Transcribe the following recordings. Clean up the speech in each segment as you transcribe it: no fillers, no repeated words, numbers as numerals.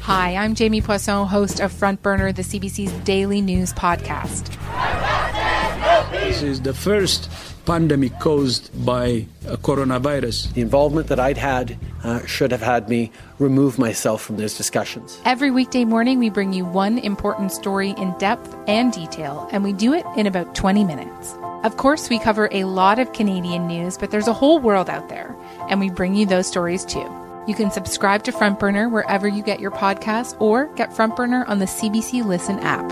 Hi, I'm Jamie Poisson, host of Front Burner, the CBC's daily news podcast. This is the first pandemic caused by a coronavirus. The involvement that I'd had should have had me remove myself from those discussions. Every weekday morning, we bring you one important story in depth and detail, and we do it in about 20 minutes. Of course, we cover a lot of Canadian news, but there's a whole world out there, and we bring you those stories too. You can subscribe to Front Burner wherever you get your podcasts, or get Front Burner on the CBC Listen app.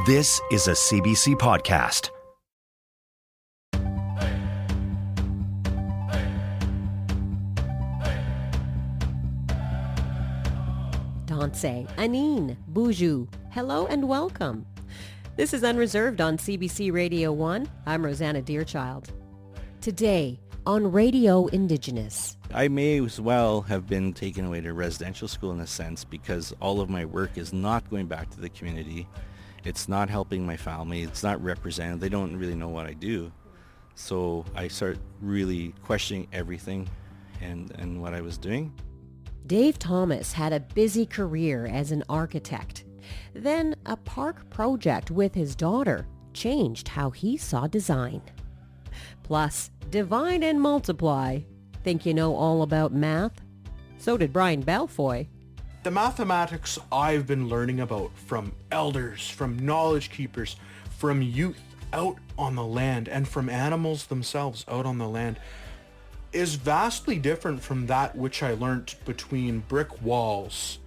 This is a CBC podcast. Danse, Anine, Boujou. Hello and welcome. This is Unreserved on CBC Radio 1. I'm Rosanna Deerchild. Today on Radio Indigenous. I may as well have been taken away to residential school in a sense because all of my work is not going back to the community. It's not helping my family. It's not represented. They don't really know what I do. So I start really questioning everything and what I was doing. Dave Thomas had a busy career as an architect. Then a park project with his daughter changed how he saw design. Plus, divide and multiply. Think you know all about math? So did Bryan Bellefeuille. The mathematics I've been learning about from elders, from knowledge keepers, from youth out on the land, and from animals themselves out on the land is vastly different from that which I learnt between brick walls.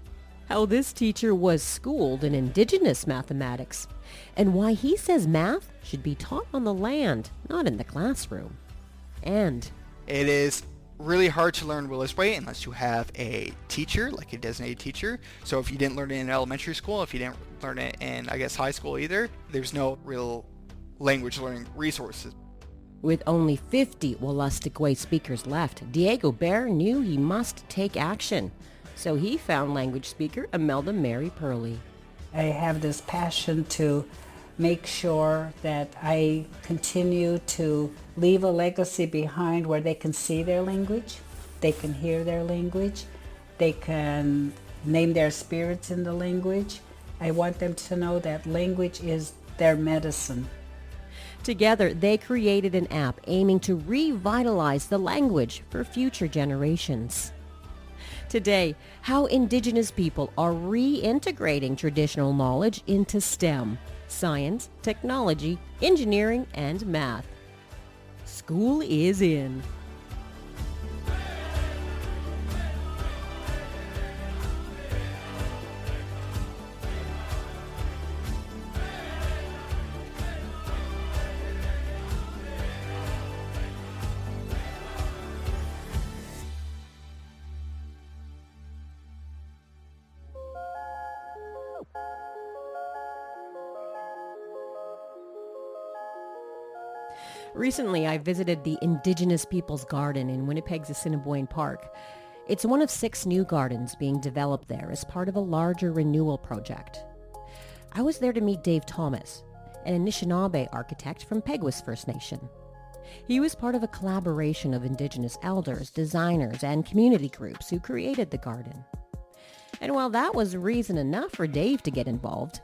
How this teacher was schooled in Indigenous mathematics, and why he says math should be taught on the land, not in the classroom. And it is really hard to learn Wolastoqey unless you have a teacher, like a designated teacher. So if you didn't learn it in elementary school, if you didn't learn it in, high school either, there's no real language learning resources. With only 50 Wolastoqey speakers left, Diego Bear knew he must take action. So he found language speaker Imelda Perley. I have this passion to make sure that I continue to leave a legacy behind where they can see their language, they can hear their language, they can name their spirits in the language. I want them to know that language is their medicine. Together, they created an app aiming to revitalize the language for future generations. Today, how Indigenous people are reintegrating traditional knowledge into STEM, science, technology, engineering, and math. School is in. Recently, I visited the Indigenous Peoples Garden in Winnipeg's Assiniboine Park. It's one of 6 new gardens being developed there as part of a larger renewal project. I was there to meet Dave Thomas, an Anishinaabe architect from Peguis First Nation. He was part of a collaboration of Indigenous elders, designers, and community groups who created the garden. And while that was reason enough for Dave to get involved,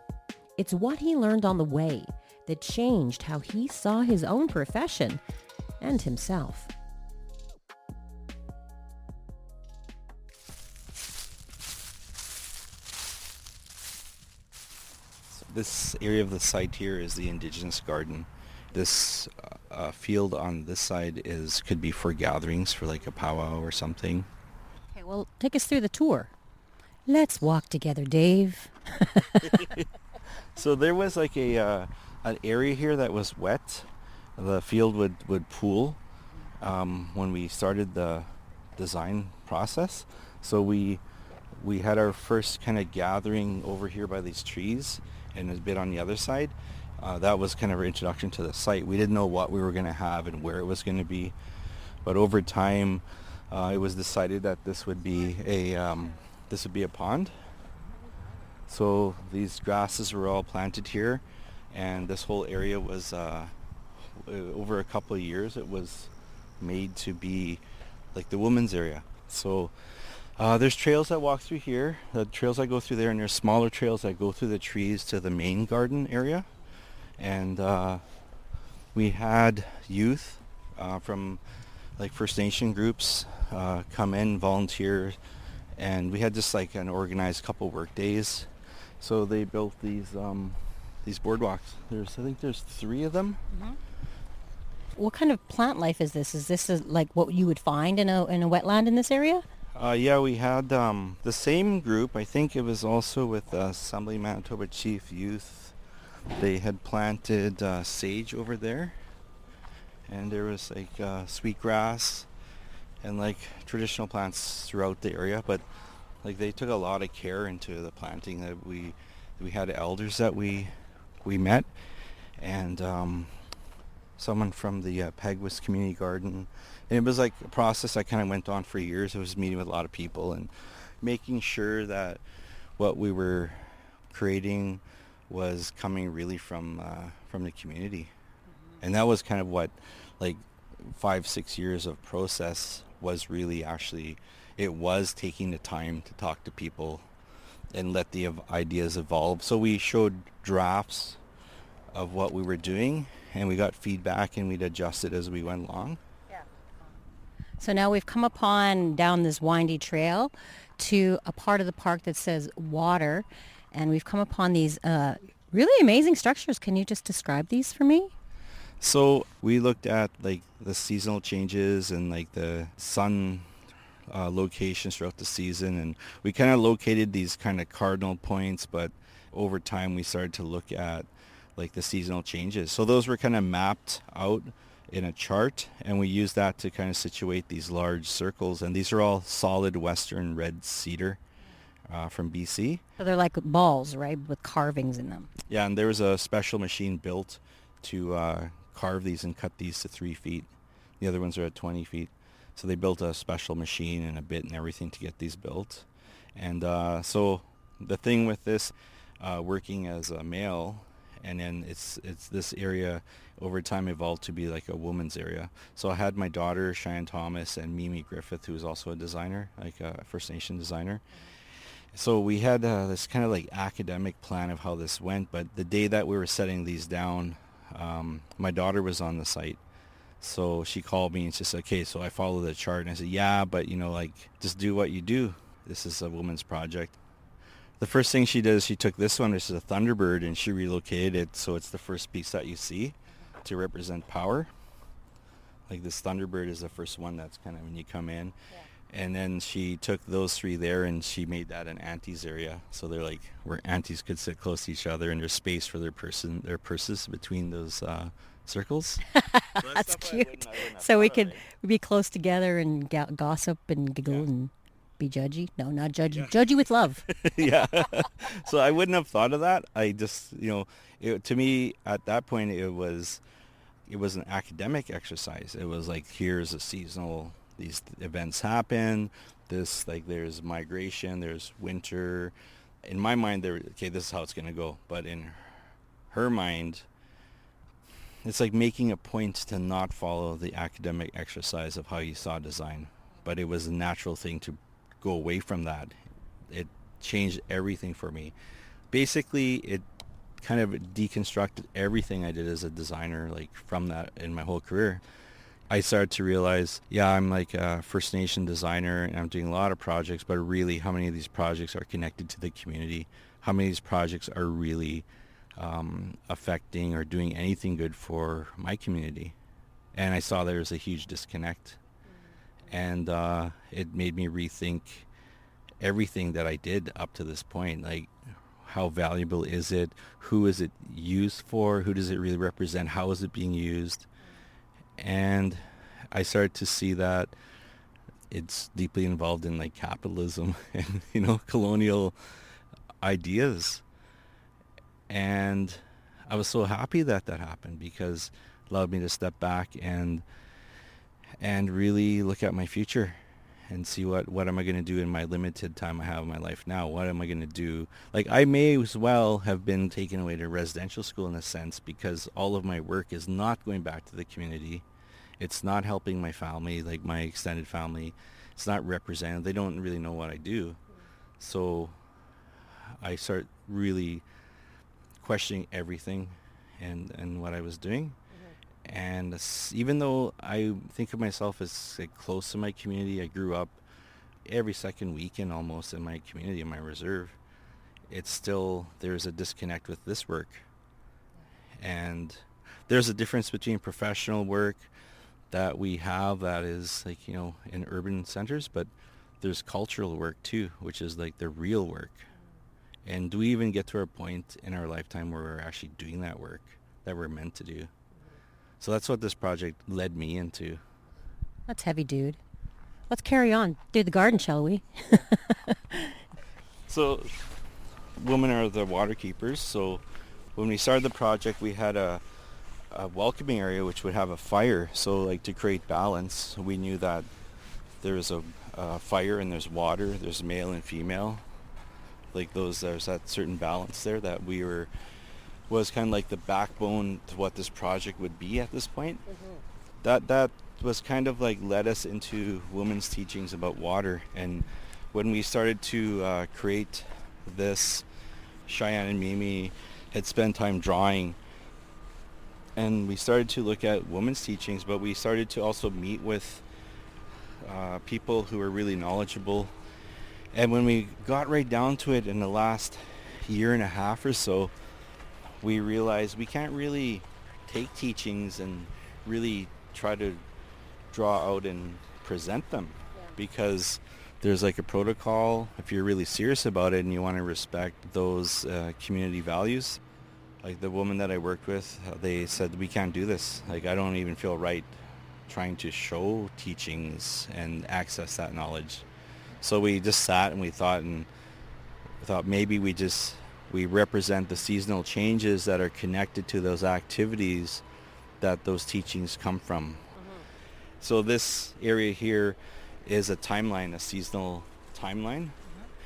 it's what he learned on the way that changed how he saw his own profession and himself. So this area of the site here is the Indigenous garden. This field on this side could be for gatherings, for like a powwow or something. Okay, well, take us through the tour. Let's walk together, Dave. So there was like an area here that was wet. The field would pool when we started the design process. So we had our first kind of gathering over here by these trees and a bit on the other side. That was kind of our introduction to the site. We didn't know what we were going to have and where it was going to be. But over time, it was decided that this would be a pond. So these grasses were all planted here, and this whole area was, over a couple of years, it was made to be like the women's area. So There's trails that walk through here, the trails that go through there, and there's smaller trails that go through the trees to the main garden area. And we had youth from like First Nation groups come in, volunteer, and we had just like an organized couple work days. So they built these boardwalks. I think there's 3 of them. Mm-hmm. What kind of plant life is this? Is this like what you would find in a wetland in this area? Yeah, we had the same group. I think it was also with Assembly Manitoba Chief Youth. They had planted sage over there, and there was like sweetgrass and like traditional plants throughout the area. But like they took a lot of care into the planting. That we had elders that we met, and someone from the Pegwis Community Garden. And it was like a process that kind of went on for years. It was meeting with a lot of people and making sure that what we were creating was coming really from the community. Mm-hmm. And that was kind of what, like 5-6 years of process was really actually, it was taking the time to talk to people and let the ideas evolve. So we showed drafts of what we were doing, and we got feedback, and we'd adjust it as we went along. So now we've come upon down this windy trail to a part of the park that says water, and we've come upon these really amazing structures. Can you just describe these for me? So we looked at like the seasonal changes and like the sun locations throughout the season, and we kind of located these kind of cardinal points, but over time we started to look at like the seasonal changes. So those were kind of mapped out in a chart, and we use that to kind of situate these large circles, and these are all solid western red cedar from BC. So they're like balls, right, with carvings in them. Yeah, and there was a special machine built to carve these and cut these to 3 feet. The other ones are at 20 feet. So they built a special machine and a bit and everything to get these built. And so the thing with this, working as a male, and then it's this area over time evolved to be like a woman's area. So I had my daughter Cheyenne Thomas and Mimi Griffith, who is also a designer, like a First Nation designer. So we had this kind of like academic plan of how this went, but the day that we were setting these down, my daughter was on the site. So she called me and she said, okay, so I follow the chart. And I said, yeah, but like just do what you do. This is a woman's project. The first thing she did is she took this one, which is a Thunderbird, and she relocated it so it's the first piece that you see to represent power. Like this Thunderbird is the first one that's kind of when you come in. Yeah. And then she took those 3 there and she made that an aunties area. So they're like where aunties could sit close to each other, and there's space for their purses between those circles. So that's cute. So we could be close together and gossip and giggle and be judgy. No, not judgy. Yeah. Judgy with love. Yeah. So I wouldn't have thought of that. I just, to me at that point it was an academic exercise. It was like, here's a seasonal, these events happen. This, like, there's migration, there's winter. In my mind, this is how it's going to go. But in her mind, it's like making a point to not follow the academic exercise of how you saw design. But it was a natural thing to go away from that. It changed everything for me. Basically, it kind of deconstructed everything I did as a designer, like from that in my whole career. I started to realize, yeah, I'm like a First Nation designer and I'm doing a lot of projects, but really how many of these projects are connected to the community? How many of these projects are really affecting or doing anything good for my community? And I saw there was a huge disconnect. And it made me rethink everything that I did up to this point. Like, how valuable is it? Who is it used for? Who does it really represent? How is it being used? And I started to see that it's deeply involved in like capitalism and, colonial ideas. And I was so happy that happened, because it allowed me to step back and really look at my future and see what am I going to do in my limited time I have in my life now. What am I going to do? Like, I may as well have been taken away to residential school in a sense, because all of my work is not going back to the community. It's not helping my family, like my extended family. it's not represented. They don't really know what I do. So I start really questioning everything and what I was doing. And even though I think of myself as like, close to my community, I grew up every second weekend almost in my community, in my reserve, it's still, there's a disconnect with this work. And there's a difference between professional work that we have that is like, in urban centers, but there's cultural work too, which is like the real work. And do we even get to a point in our lifetime where we're actually doing that work that we're meant to do? So that's what this project led me into. That's heavy, dude. Let's carry on. Do the garden, shall we? So women are the water keepers. So when we started the project, we had a welcoming area which would have a fire. So like to create balance, we knew that there's a fire and there's water, there's male and female. Like there's that certain balance there that was kind of like the backbone to what this project would be at this point. That was kind of like led us into women's teachings about water. And when we started to create this, Cheyenne and Mimi had spent time drawing, and we started to look at women's teachings, but we started to also meet with people who were really knowledgeable. And when we got right down to it in the last year and a half or so, we realized we can't really take teachings and really try to draw out and present them, because there's like a protocol if you're really serious about it and you want to respect those community values. Like the woman that I worked with, they said, we can't do this. Like, I don't even feel right trying to show teachings and access that knowledge. So we just sat and we thought maybe we represent the seasonal changes that are connected to those activities that those teachings come from. So this area here is a timeline, a seasonal timeline.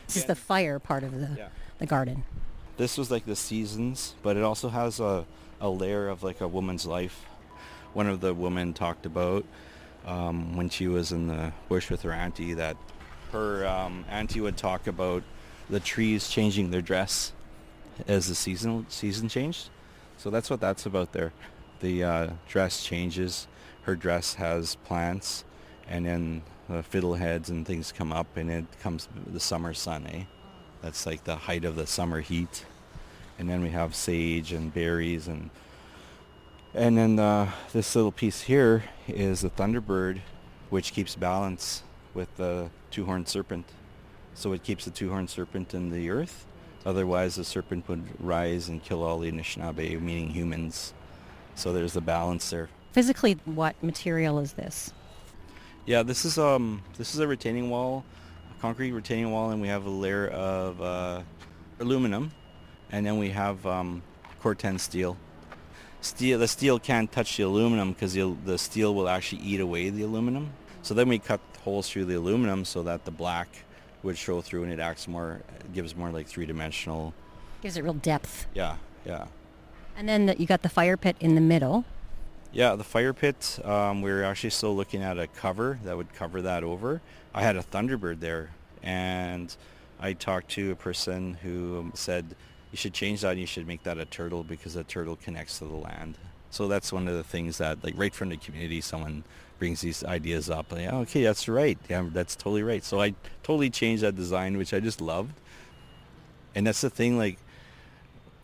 This is the fire part of the garden. This was like the seasons, but it also has a layer of like a woman's life. One of the women talked about when she was in the bush with her auntie, that her auntie would talk about the trees changing their dress as the season changed. So that's what that's about there. The dress changes. Her dress has plants, and then the fiddleheads and things come up, and it comes the summer sun, That's like the height of the summer heat. And then we have sage and berries, and then this little piece here is the thunderbird, which keeps balance with the two-horned serpent. So it keeps the two-horned serpent in the earth. Otherwise, the serpent would rise and kill all the Anishinaabe, meaning humans. So there's the balance there. Physically, what material is this? Yeah, this is a retaining wall, a concrete retaining wall, and we have a layer of aluminum, and then we have Corten steel. The steel can't touch the aluminum because the steel will actually eat away the aluminum. So then we cut holes through the aluminum so that the black would show through, and it gives more like three-dimensional. Gives it real depth. Yeah. And then you got the fire pit in the middle. Yeah, the fire pit, we're actually still looking at a cover that would cover that over. I had a thunderbird there, and I talked to a person who said, you should change that and you should make that a turtle, because a turtle connects to the land. So that's one of the things that, like, right from the community, someone brings these ideas up. Like, oh, okay, that's right. Yeah, that's totally right. So I totally changed that design, which I just loved. And that's the thing, like,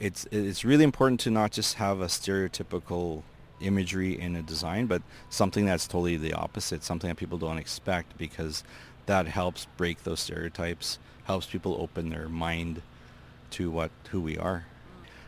it's really important to not just have a stereotypical imagery in a design, but something that's totally the opposite, something that people don't expect, because that helps break those stereotypes, helps people open their mind to who we are.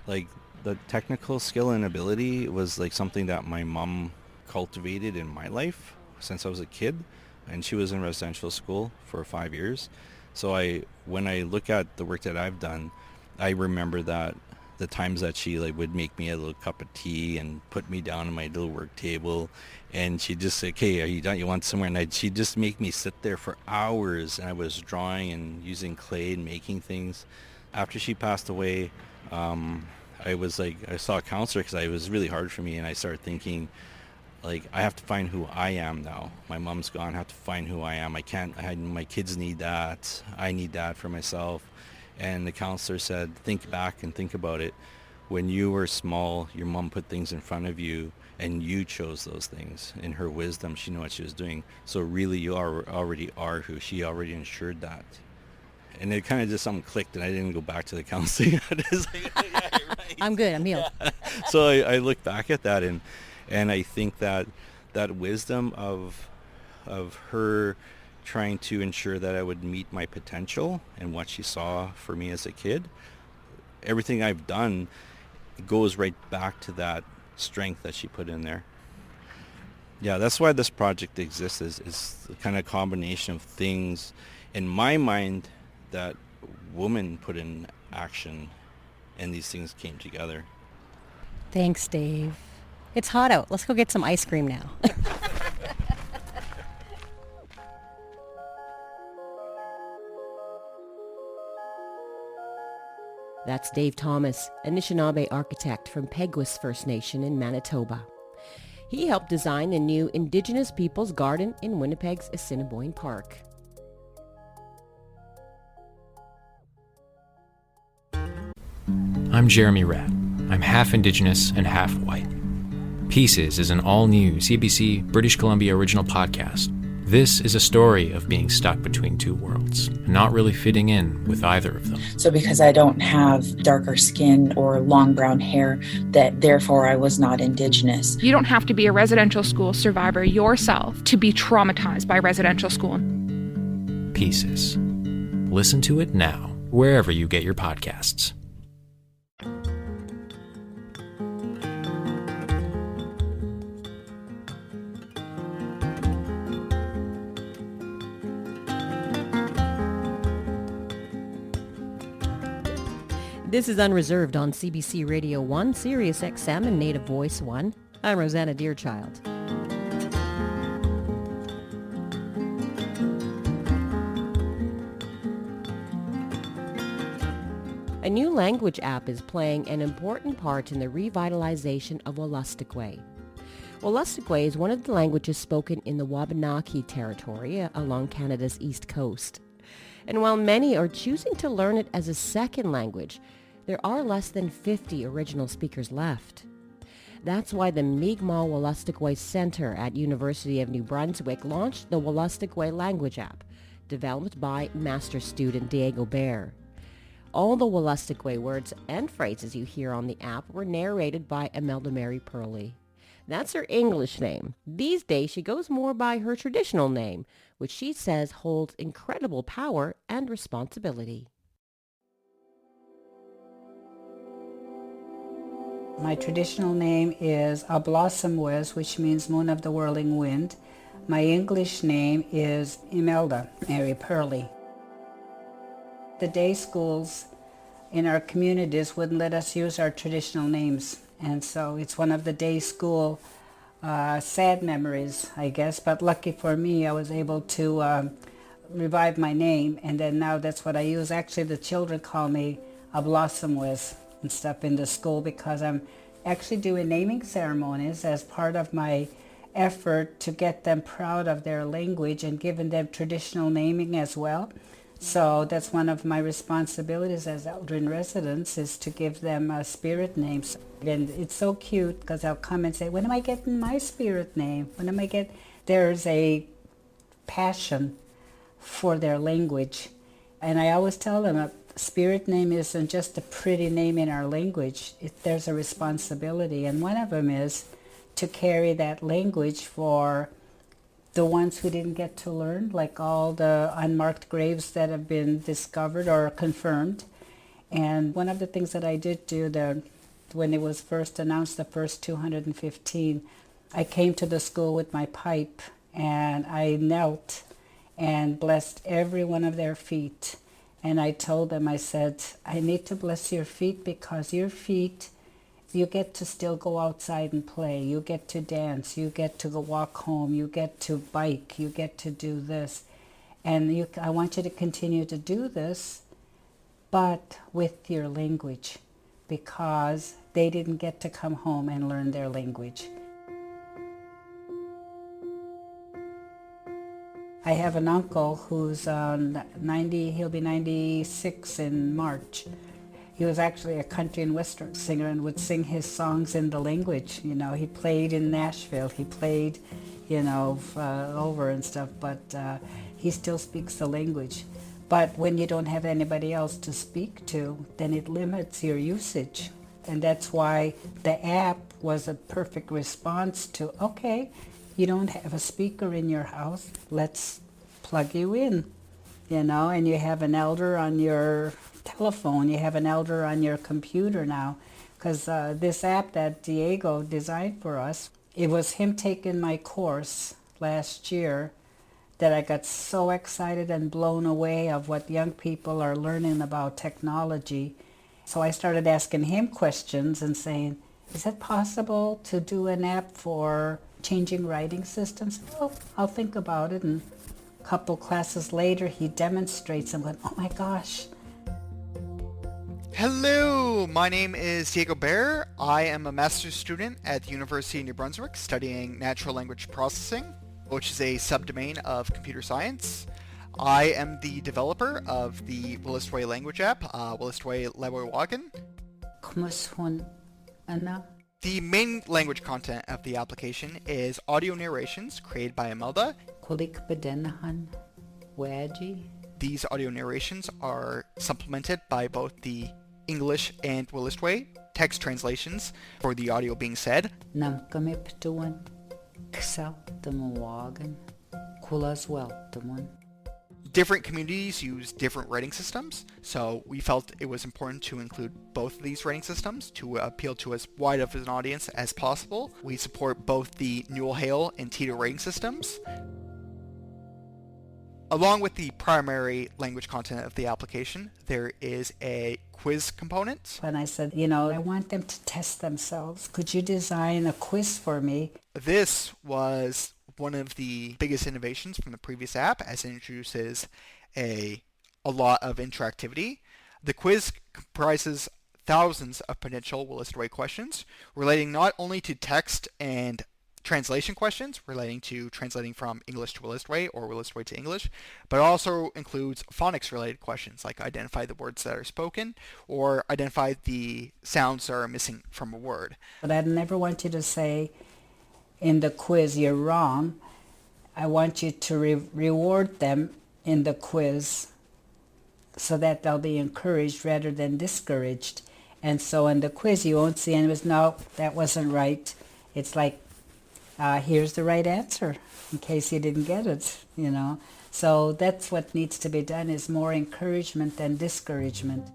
Like, the technical skill and ability was like something that my mom cultivated in my life since I was a kid, and she was in residential school for 5 years. So when I look at the work that I've done, I remember that the times that she would make me a little cup of tea and put me down at my little work table, and she'd just say, okay, are you done? You want somewhere? And she'd just make me sit there for hours, and I was drawing and using clay and making things. After she passed away, I saw a counselor because it was really hard for me, and I started thinking, Like, I have to find who I am now. My mom's gone. I have to find who I am. My kids need that. I need that for myself. And the counselor said, think back and think about it. When you were small, your mom put things in front of you and you chose those things. In her wisdom, she knew what she was doing. So really, you already are who. She already ensured that. And it kind of just something clicked, and I didn't go back to the counseling. Right. I'm good. I'm healed. So I look back at that, and I think that wisdom of her trying to ensure that I would meet my potential and what she saw for me as a kid, everything I've done goes right back to that strength that she put in there. Yeah, that's why this project exists, is the kind of combination of things in my mind that women put in action, and these things came together. Thanks, Dave. It's hot out. Let's go get some ice cream now. That's Dave Thomas, Anishinaabe architect from Peguis First Nation in Manitoba. He helped design the new Indigenous Peoples Garden in Winnipeg's Assiniboine Park. I'm Jeremy Ratt. I'm half Indigenous and half white. Pieces is an all-new CBC British Columbia original podcast. This is a story of being stuck between two worlds, and not really fitting in with either of them. So because I don't have darker skin or long brown hair, that therefore I was not Indigenous. You don't have to be a residential school survivor yourself to be traumatized by residential school. Pieces. Listen to it now, wherever you get your podcasts. This is Unreserved on CBC Radio 1, Sirius XM, and Native Voice 1. I'm Rosanna Deerchild. A new language app is playing an important part in the revitalization of Wolastoqey. Wolastoqey is one of the languages spoken in the Wabanaki territory along Canada's east coast. And while many are choosing to learn it as a second language, there are less than 50 original speakers left. That's why the Mi'kmaq Wolastoqey Center at University of New Brunswick launched the Wolastoqey language app, developed by master student Diego Bear. All the Wolastoqey words and phrases you hear on the app were narrated by Imelda Perley. That's her English name. These days she goes more by her traditional name, which she says holds incredible power and responsibility. My traditional name is Wolastoqey, which means Moon of the Whirling Wind. My English name is Imelda Mary Perley. The day schools in our communities wouldn't let us use our traditional names, and so it's one of the day school sad memories, I guess, but lucky for me, I was able to revive my name, and then now that's what I use. Actually, the children call me Wolastoqey and stuff in the school because I'm actually doing naming ceremonies as part of my effort to get them proud of their language and giving them traditional naming as well. So that's one of my responsibilities as elder in residence, is to give them spirit names. And it's so cute because I'll come and say, when am I getting my spirit name? When am I get? There's a passion for their language. And I always tell them a spirit name isn't just a pretty name in our language. There's a responsibility. And one of them is to carry that language for the ones who didn't get to learn, like all the unmarked graves that have been discovered or confirmed. And one of the things that I did do when it was first announced, the first 215, I came to the school with my pipe and I knelt and blessed every one of their feet. And I told them, I said, I need to bless your feet because your feet, you get to still go outside and play. You get to dance. You get to go walk home. You get to bike. You get to do this. And I want you to continue to do this, but with your language, because they didn't get to come home and learn their language. I have an uncle who's 90, he'll be 96 in March. He was actually a country and western singer and would sing his songs in the language. You know, he played in Nashville, he played, over and stuff, but he still speaks the language. But when you don't have anybody else to speak to, then it limits your usage. And that's why the app was a perfect response to, okay, you don't have a speaker in your house, let's plug you in, and you have an elder on your telephone, you have an elder on your computer now, because this app that Diego designed for us, it was him taking my course last year that I got so excited and blown away of what young people are learning about technology. So I started asking him questions and saying, is it possible to do an app for changing writing systems? Well, I'll think about it. And a couple classes later, he demonstrates. I'm going, oh my gosh. Hello, my name is Diego Bear. I am a master's student at the University of New Brunswick studying natural language processing, which is a subdomain of computer science. I am the developer of the Wolastoqey language app, Wolastoqey Lewewagan. The main language content of the application is audio narrations created by Imelda. These audio narrations are supplemented by both the English and Wolastoqey text translations for the audio being said. Different communities use different writing systems, so we felt it was important to include both of these writing systems to appeal to as wide of an audience as possible. We support both the Newell Hale and Tito writing systems. Along with the primary language content of the application, there is a quiz component. And I said, I want them to test themselves. Could you design a quiz for me? This was one of the biggest innovations from the previous app, as it introduces a lot of interactivity. The quiz comprises thousands of potential Wolastoqey questions relating not only to text and translation questions relating to translating from English to Wolastoqey or Wolastoqey to English, but also includes phonics related questions like identify the words that are spoken or identify the sounds that are missing from a word. But I never want you to say in the quiz you're wrong. I want you to reward them in the quiz so that they'll be encouraged rather than discouraged. And so in the quiz you won't see anyone, no, that wasn't right. It's like, here's the right answer in case you didn't get it, So that's what needs to be done, is more encouragement than discouragement.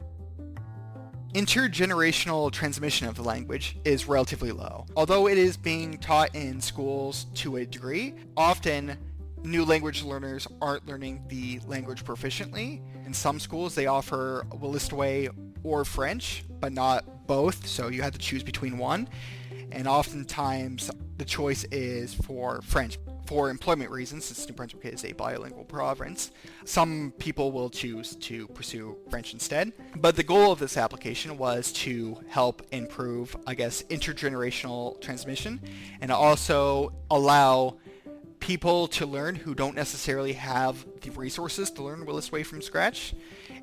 Intergenerational transmission of the language is relatively low. Although it is being taught in schools to a degree, often new language learners aren't learning the language proficiently. In some schools they offer Wolastoqey or French, but not both, so you have to choose between one. And oftentimes the choice is for French. For employment reasons, since New Brunswick is a bilingual province, some people will choose to pursue French instead. But the goal of this application was to help improve, intergenerational transmission and also allow people to learn who don't necessarily have the resources to learn Wolastoqey from scratch.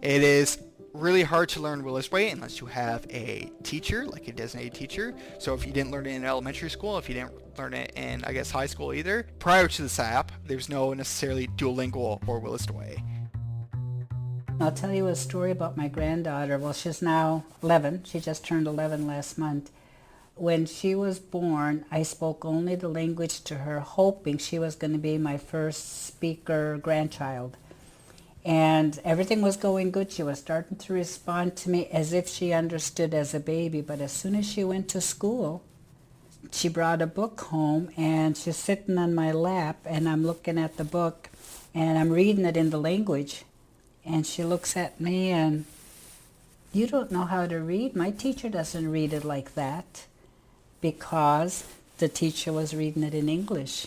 It is really hard to learn Wolastoqey unless you have a teacher, like a designated teacher. So if you didn't learn it in elementary school, if you didn't learn it in, high school either, prior to this app, there's no necessarily Duolingo or Wolastoqey. I'll tell you a story about my granddaughter. Well, she's now 11. She just turned 11 last month. When she was born, I spoke only the language to her, hoping she was going to be my first speaker grandchild. And everything was going good. She was starting to respond to me as if she understood as a baby. But as soon as she went to school, she brought a book home and she's sitting on my lap and I'm looking at the book and I'm reading it in the language. And she looks at me and, you don't know how to read? My teacher doesn't read it like that, because the teacher was reading it in English.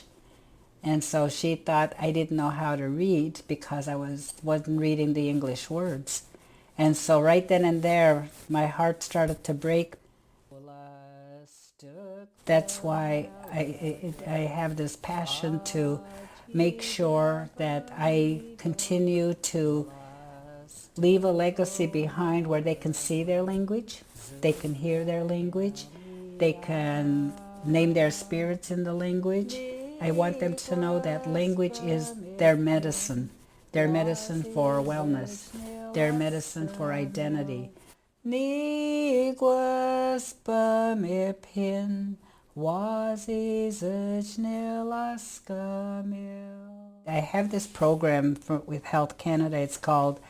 And so she thought I didn't know how to read because I wasn't reading the English words. And so right then and there, my heart started to break. That's why I have this passion to make sure that I continue to leave a legacy behind where they can see their language, they can hear their language, they can name their spirits in the language. I want them to know that language is their medicine for wellness, their medicine for identity. Niguas bamipin I have this program with Health Canada. It's called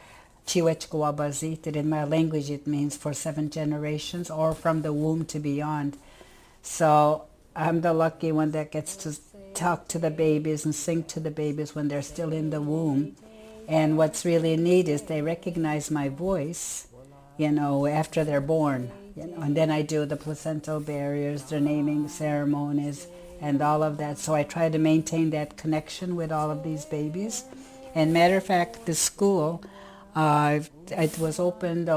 Chiwechkawabazit. In my language, it means for 7 generations or from the womb to beyond. So I'm the lucky one that gets to talk to the babies and sing to the babies when they're still in the womb. And what's really neat is they recognize my voice, after they're born. And then I do the placental barriers, the naming ceremonies, and all of that. So I try to maintain that connection with all of these babies. And matter of fact, the school, it was opened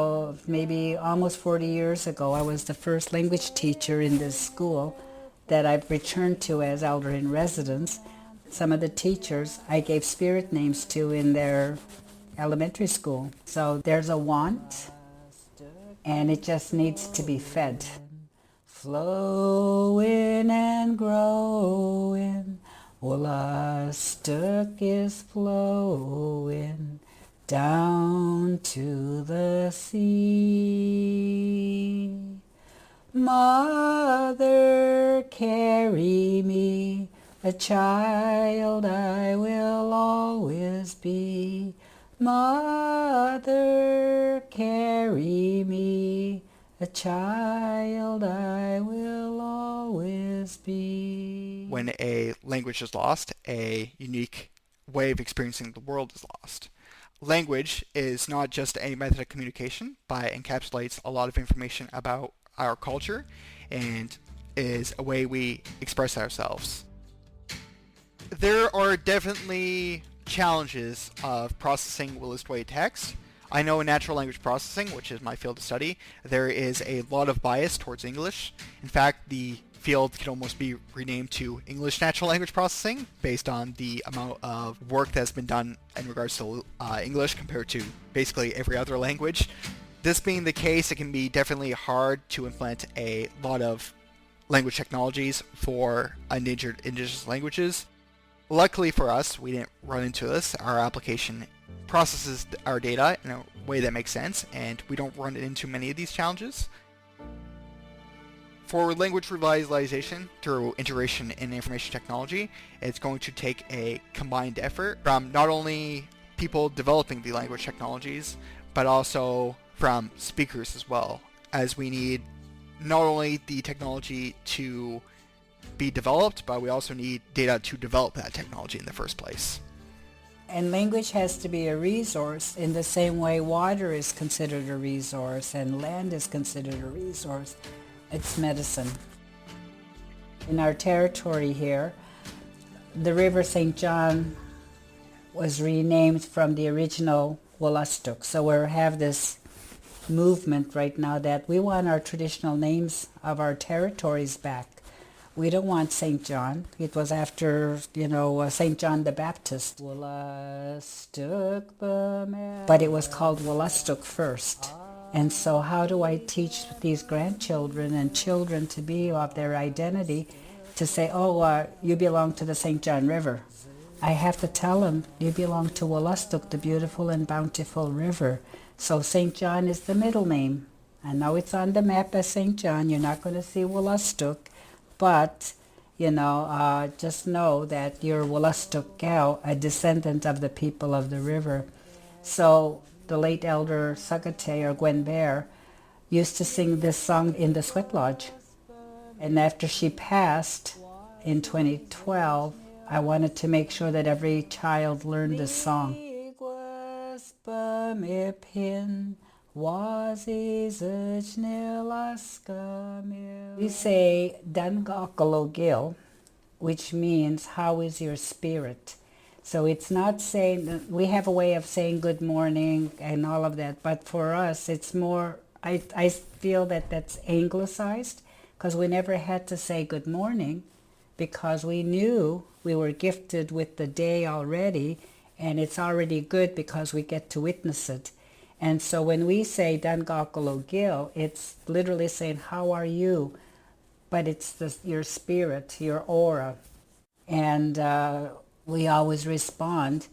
maybe almost 40 years ago. I was the first language teacher in this school that I've returned to as elder in residence. Some of the teachers I gave spirit names to in their elementary school. So there's a want, and it just needs to be fed. Flowing and growing, Wolastoqey is flowing down to the sea. Mother, carry me, a child I will always be. Mother, carry me, a child I will always be. When a language is lost, a unique way of experiencing the world is lost. Language is not just a method of communication, but it encapsulates a lot of information about our culture and is a way we express ourselves. There are definitely challenges of processing Wolastoqey text. I know in natural language processing, which is my field of study, there is a lot of bias towards English. In fact, the field can almost be renamed to English natural language processing based on the amount of work that's been done in regards to English compared to basically every other language. This being the case, it can be definitely hard to implement a lot of language technologies for endangered indigenous languages. Luckily for us, we didn't run into this. Our application processes our data in a way that makes sense, and we don't run into many of these challenges. For language revitalization through integration in information technology, it's going to take a combined effort from not only people developing the language technologies, but also from speakers as well, as we need not only the technology to be developed, but we also need data to develop that technology in the first place. And language has to be a resource in the same way water is considered a resource and land is considered a resource. It's medicine. In our territory here, the River St. John was renamed from the original Wolastoqey. So we have this movement right now that we want our traditional names of our territories back. We don't want St. John. It was after, St. John the Baptist. But it was called Wolastoqey first. And so how do I teach these grandchildren and children to be of their identity to say, you belong to the St. John River? I have to tell them, you belong to Wolastoqey, the beautiful and bountiful river. So St. John is the middle name. I know it's on the map as St. John. You're not going to see Wolastoqey. But, just know that you're Wolastoqey, a descendant of the people of the river. So the late elder Sagate or Gwen Bear used to sing this song in the sweat lodge. And after she passed in 2012, I wanted to make sure that every child learned this song. We say Dangakalogil, which means how is your spirit? So it's not saying, we have a way of saying good morning and all of that, but for us it's more, I feel that that's anglicized because we never had to say good morning. because we knew we were gifted with the day already, and it's already good because we get to witness it. And so when we say Dungakalo Gil, it's literally saying, how are you? But it's your spirit, your aura. And we always respond,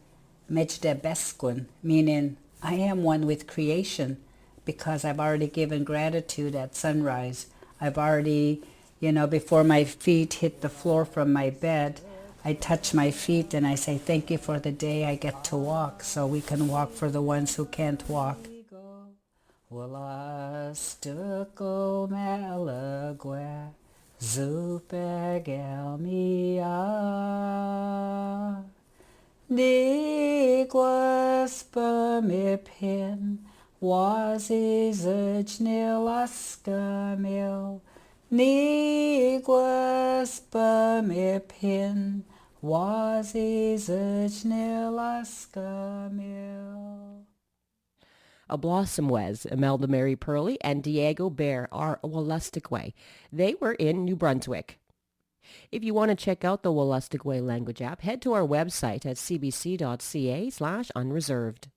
Mejde Beskun, meaning I am one with creation because I've already given gratitude at sunrise. I've already, before my feet hit the floor from my bed, I touch my feet and I say, thank you for the day I get to walk, so we can walk for the ones who can't walk. Wolastoqey Malagua, Zupegel Mia, Niguas Permipin, Wazizajnilaskamil, Niguas Permipin, Wazizajnilaskamil. A blossom was Imelda Mary Perley and Diego Bear are Wolastoqey. They were in New Brunswick. If you want to check out the Wolastoqey language app, head to our website at cbc.ca/unreserved.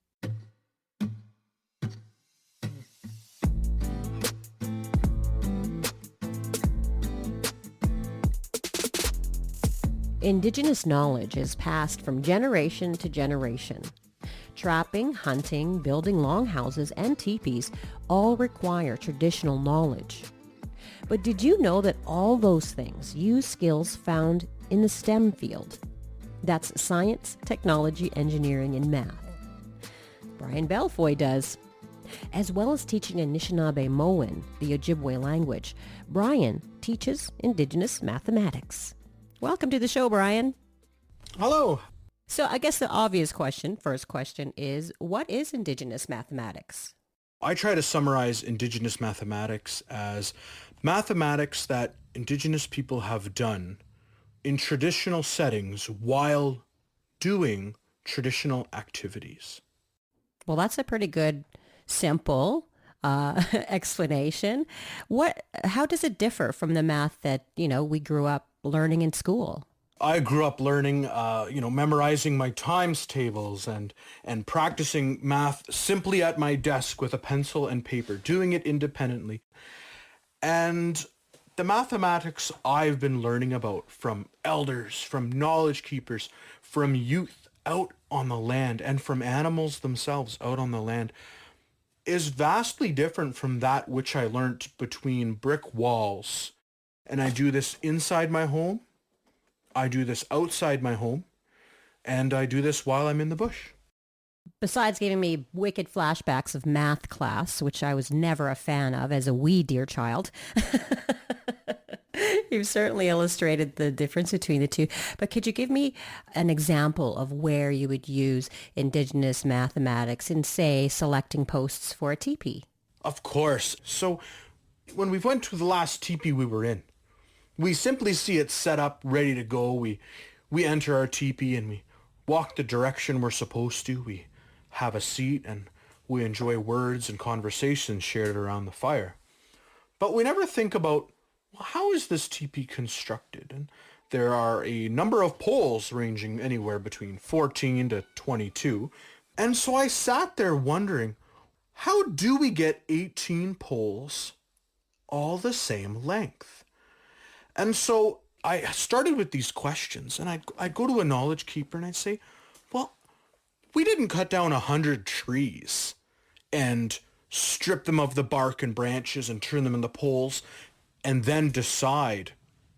Indigenous knowledge is passed from generation to generation. Trapping, hunting, building longhouses, and teepees all require traditional knowledge. But did you know that all those things use skills found in the STEM field? That's science, technology, engineering, and math. Bryan Bellefeuille does. As well as teaching Anishinaabe Moan, the Ojibwe language, Bryan teaches Indigenous mathematics. Welcome to the show, Bryan. Hello. So I guess the obvious first question is, what is Indigenous mathematics? I try to summarize Indigenous mathematics as mathematics that Indigenous people have done in traditional settings while doing traditional activities. Well, that's a pretty good, simple explanation. How does it differ from the math that, we grew up learning in school? I grew up learning, memorizing my times tables and practicing math simply at my desk with a pencil and paper, doing it independently. And the mathematics I've been learning about from elders, from knowledge keepers, from youth out on the land, and from animals themselves out on the land is vastly different from that which I learnt between brick walls. And I do this inside my home, I do this outside my home, and I do this while I'm in the bush. Besides giving me wicked flashbacks of math class, which I was never a fan of as a wee dear child, you've certainly illustrated the difference between the two. But could you give me an example of where you would use Indigenous mathematics in, say, selecting posts for a teepee? Of course. So when we went to the last teepee we were in, we simply see it set up, ready to go. We enter our teepee and we walk the direction we're supposed to. We have a seat and we enjoy words and conversations shared around the fire. But we never think about, well, how is this teepee constructed? And there are a number of poles ranging anywhere between 14 to 22. And so I sat there wondering, how do we get 18 poles all the same length? And so I started with these questions, and I'd go to a knowledge keeper and I'd say, well, we didn't cut down 100 trees and strip them of the bark and branches and turn them into poles and then decide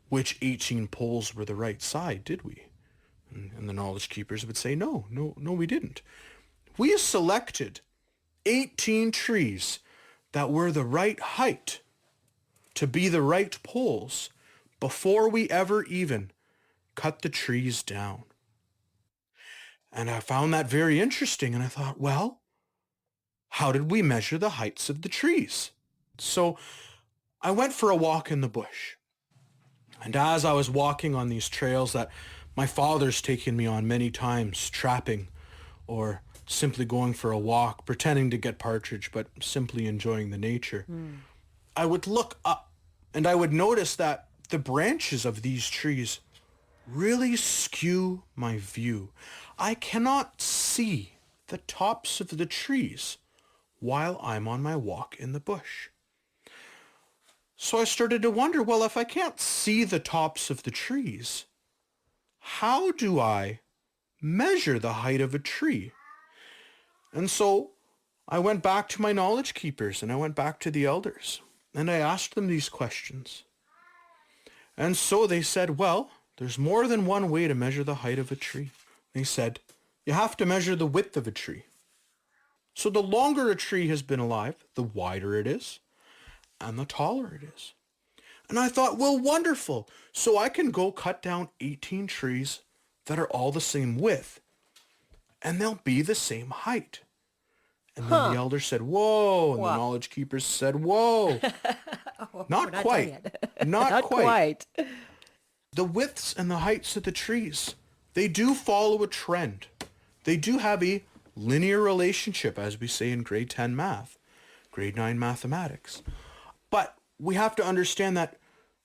which 18 poles were the right side, did we? And the knowledge keepers would say, no, we didn't. We selected 18 trees that were the right height to be the right poles before we ever even cut the trees down. And I found that very interesting, and I thought, well, how did we measure the heights of the trees? So I went for a walk in the bush. And as I was walking on these trails that my father's taken me on many times, trapping or simply going for a walk, pretending to get partridge, but simply enjoying the nature, I would look up and I would notice that the branches of these trees really skew my view. I cannot see the tops of the trees while I'm on my walk in the bush. So I started to wonder, well, if I can't see the tops of the trees, how do I measure the height of a tree? And so I went back to my knowledge keepers and I went back to the elders and I asked them these questions. And so they said, well, there's more than one way to measure the height of a tree. They said, you have to measure the width of a tree. So the longer a tree has been alive, the wider it is and the taller it is. And I thought, well, wonderful. So I can go cut down 18 trees that are all the same width and they'll be the same height. And then the elder said, whoa. And the knowledge keepers said, whoa. Not quite. Not quite. The widths and the heights of the trees, they do follow a trend. They do have a linear relationship, as we say in grade 10 math, grade 9 mathematics. But we have to understand that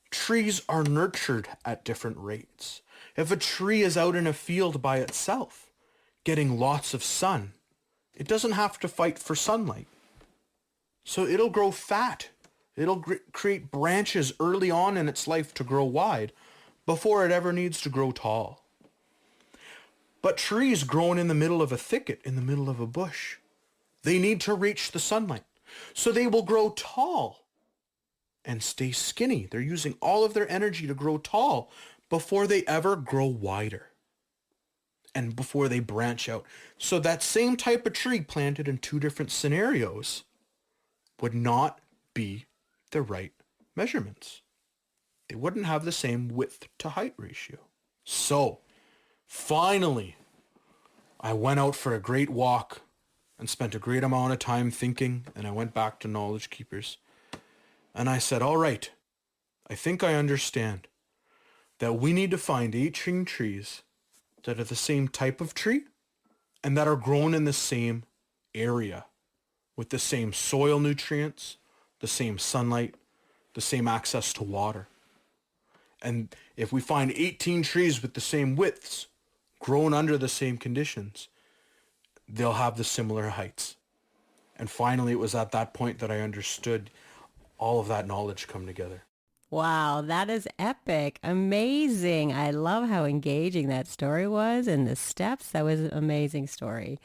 trees are nurtured at different rates. If a tree is out in a field by itself, getting lots of sun, it doesn't have to fight for sunlight. So it'll grow fat. It'll create branches early on in its life to grow wide before it ever needs to grow tall. But trees grown in the middle of a thicket, in the middle of a bush, they need to reach the sunlight. So they will grow tall and stay skinny. They're using all of their energy to grow tall before they ever grow wider and before they branch out. So that same type of tree planted in two different scenarios would not be the right measurements. They wouldn't have the same width to height ratio. So finally, I went out for a great walk and spent a great amount of time thinking, and I went back to knowledge keepers. And I said, all right, I think I understand that we need to find 18 trees that are the same type of tree and that are grown in the same area with the same soil nutrients, the same sunlight, the same access to water. And if we find 18 trees with the same widths, grown under the same conditions, they'll have the similar heights. And finally, it was at that point that I understood all of that knowledge come together. Wow, that is epic. Amazing. I love how engaging that story was and the steps. That was an amazing story.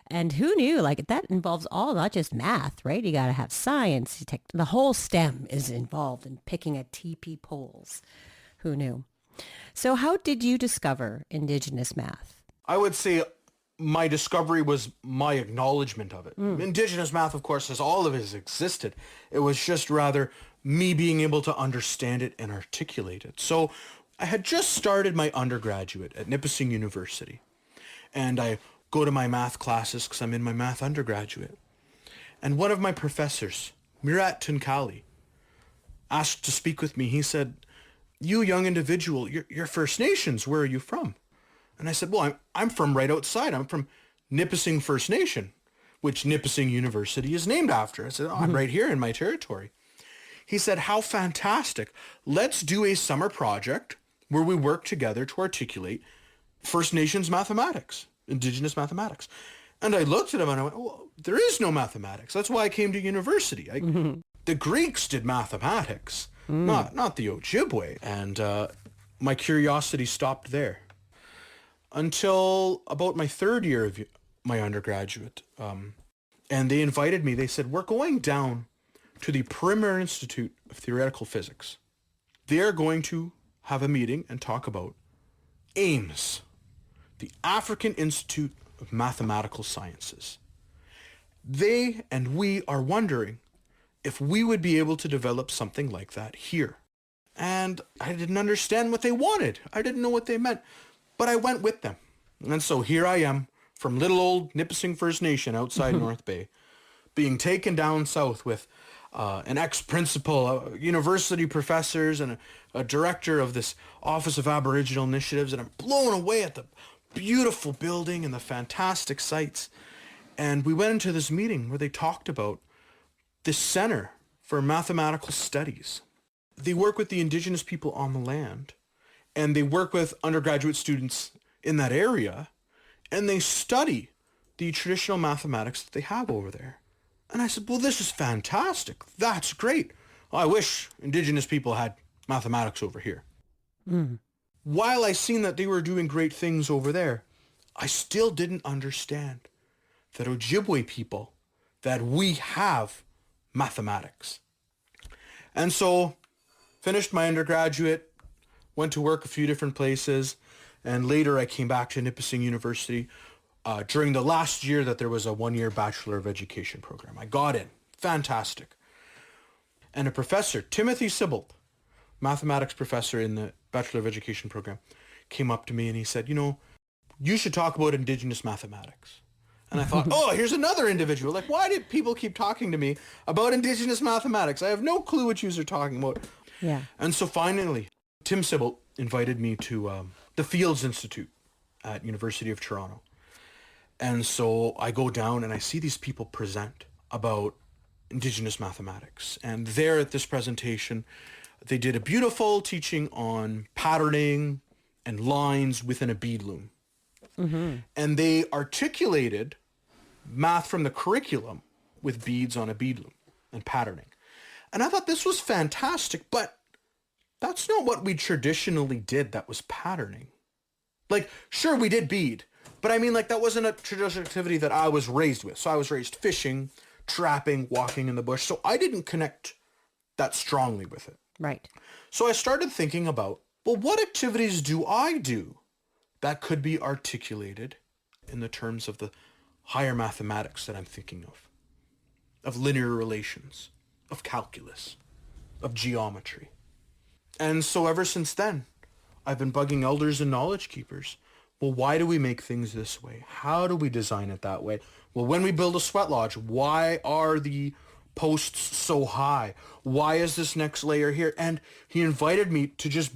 And who knew, like, that involves all, not just math, right? You got to have science. The whole STEM is involved in picking at TP poles. Who knew? So how did you discover Indigenous math? I would say my discovery was my acknowledgement of it. Indigenous math, of course, has all of it existed. It was just rather me being able to understand it and articulate it. So I had just started my undergraduate at Nipissing University. And I go to my math classes because I'm in my math undergraduate. And one of my professors, Mirat Tunkali, asked to speak with me. He said, you young individual, you're First Nations. Where are you from? And I said, well, I'm from right outside. I'm from Nipissing First Nation, which Nipissing University is named after. I said, oh, I'm right here in my territory. He said, how fantastic. Let's do a summer project where we work together to articulate First Nations mathematics, Indigenous mathematics. And I looked at him and I went, well, there is no mathematics. That's why I came to university. The Greeks did mathematics, not the Ojibwe. And my curiosity stopped there until about my third year of my undergraduate. And they invited me. They said, we're going down to the Perimeter Institute of Theoretical Physics. They're going to have a meeting and talk about AIMS, the African Institute of Mathematical Sciences. They and we are wondering if we would be able to develop something like that here. And I didn't understand what they wanted. I didn't know what they meant, but I went with them. And so here I am from little old Nipissing First Nation outside North Bay, being taken down south with an ex-principal, university professors, and a director of this Office of Aboriginal Initiatives, and I'm blown away at the beautiful building and the fantastic sites. And we went into this meeting where they talked about this Center for Mathematical Studies. They work with the Indigenous people on the land, and they work with undergraduate students in that area, and they study the traditional mathematics that they have over there. And I said, well, this is fantastic. That's great. I wish Indigenous people had mathematics over here. Mm. While I seen that they were doing great things over there, I still didn't understand that Ojibwe people, that we have mathematics. And so finished my undergraduate, went to work a few different places, and later I came back to Nipissing University during the last year that there was a one-year Bachelor of Education program. I got in. Fantastic. And a professor, Timothy Sibbald, mathematics professor in the Bachelor of Education program, came up to me and he said, you know, you should talk about Indigenous mathematics. And I thought, oh, here's another individual. Like, why did people keep talking to me about Indigenous mathematics? I have no clue what you're talking about. Yeah. And so finally, Tim Sibbald invited me to the Fields Institute at University of Toronto. And so I go down and I see these people present about Indigenous mathematics. And there at this presentation, they did a beautiful teaching on patterning and lines within a bead loom. Mm-hmm. And they articulated math from the curriculum with beads on a bead loom and patterning. And I thought this was fantastic, but that's not what we traditionally did that was patterning. Like, sure, we did bead, but I mean, like, that wasn't a traditional activity that I was raised with. So I was raised fishing, trapping, walking in the bush. So I didn't connect that strongly with it. Right. So I started thinking about, well, what activities do I do that could be articulated in the terms of the higher mathematics that I'm thinking of linear relations, of calculus, of geometry. And so ever since then, I've been bugging elders and knowledge keepers. Well, why do we make things this way? How do we design it that way? Well, when we build a sweat lodge, why are the posts so high? Why is this next layer here? And he invited me to just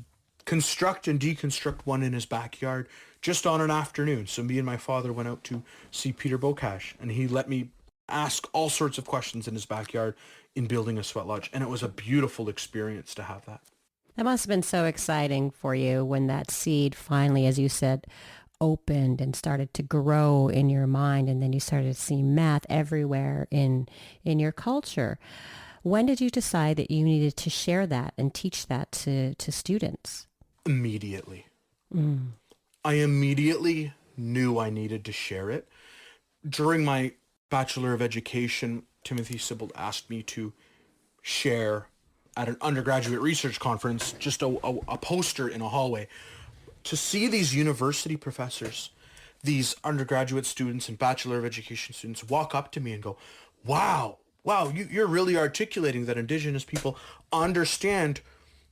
construct and deconstruct one in his backyard just on an afternoon. So me and my father went out to see Peter Bocash, and he let me ask all sorts of questions in his backyard in building a sweat lodge. And it was a beautiful experience to have that. That must have been so exciting for you when that seed finally, as you said, opened and started to grow in your mind, and then you started to see math everywhere in your culture. When did you decide that you needed to share that and teach that to students? Immediately. Mm. I immediately knew I needed to share it. During my Bachelor of Education, Timothy Sibbald asked me to share at an undergraduate research conference, just a poster in a hallway, to see these university professors, these undergraduate students and Bachelor of Education students walk up to me and go, wow, you're really articulating that Indigenous people understand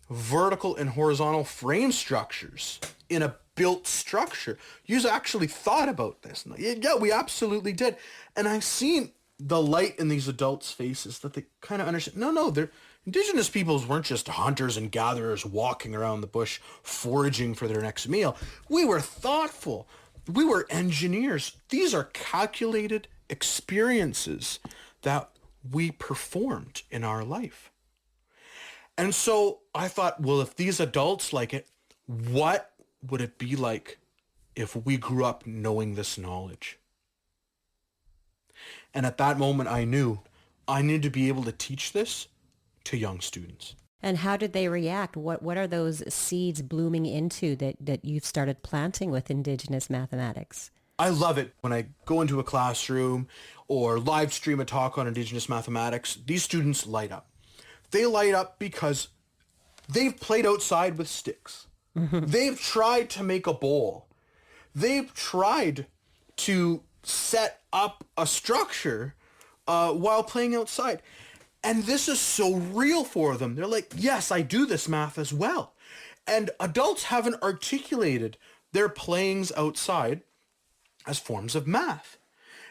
vertical and horizontal frame structures in a built structure. You actually thought about this. Yeah, we absolutely did. And I've seen the light in these adults' faces that they kind of understand. No, they're Indigenous peoples weren't just hunters and gatherers walking around the bush foraging for their next meal. We were thoughtful. We were engineers. These are calculated experiences that we performed in our life. And so I thought, well, if these adults like it, what would it be like if we grew up knowing this knowledge? And at that moment, I knew I needed to be able to teach this to young students. And how did they react? What are those seeds blooming into that you've started planting with Indigenous mathematics? I love it when I go into a classroom or live stream a talk on Indigenous mathematics. These students light up. They light up because they've played outside with sticks. Mm-hmm. They've tried to make a bowl. They've tried to set up a structure while playing outside. And this is so real for them. They're like, yes, I do this math as well. And adults haven't articulated their playings outside as forms of math.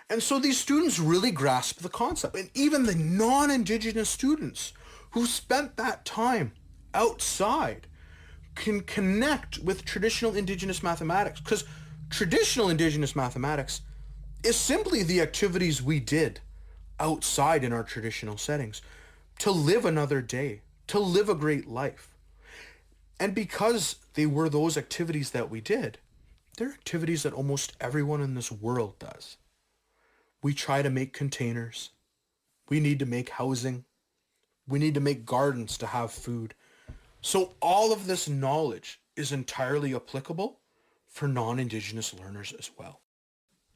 And so these students really grasp the concept. And even the non-Indigenous students who spent that time outside can connect with traditional Indigenous mathematics, because traditional Indigenous mathematics is simply the activities we did outside in our traditional settings to live another day, to live a great life. And because they were those activities that we did, they're activities that almost everyone in this world does. We try to make containers. We need to make housing. We need to make gardens to have food. So all of this knowledge is entirely applicable for non-Indigenous learners as well.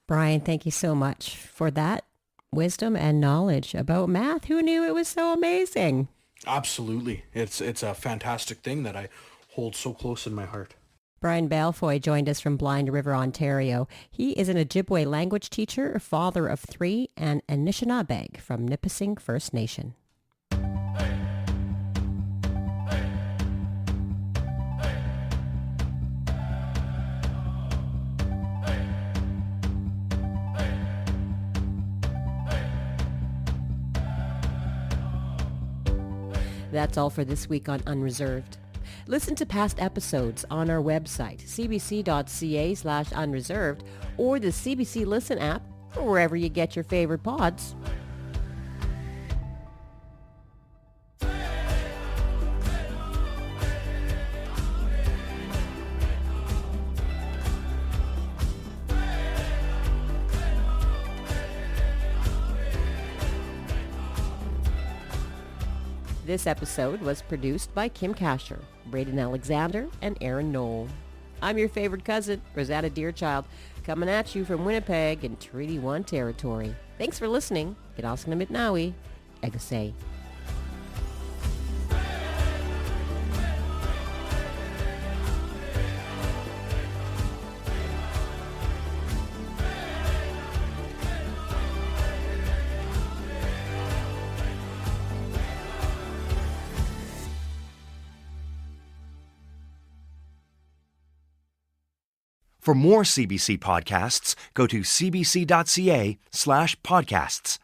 Bryan, thank you so much for that wisdom and knowledge about math. Who knew it was so amazing? Absolutely. It's a fantastic thing that I hold so close in my heart. Bryan Bellefeuille joined us from Blind River, Ontario. He is an Ojibwe language teacher, father of 3, and Anishinaabe from Nipissing First Nation. That's all for this week on Unreserved. Listen to past episodes on our website, cbc.ca/unreserved, or the CBC Listen app, or wherever you get your favorite pods. This episode was produced by Kim Kasher, Braden Alexander, and Aaron Knoll. I'm your favorite cousin, Rosetta Deerchild, coming at you from Winnipeg in Treaty 1 territory. Thanks for listening. Gidasana Mitnawi, Egosay. For more CBC podcasts, go to cbc.ca/podcasts.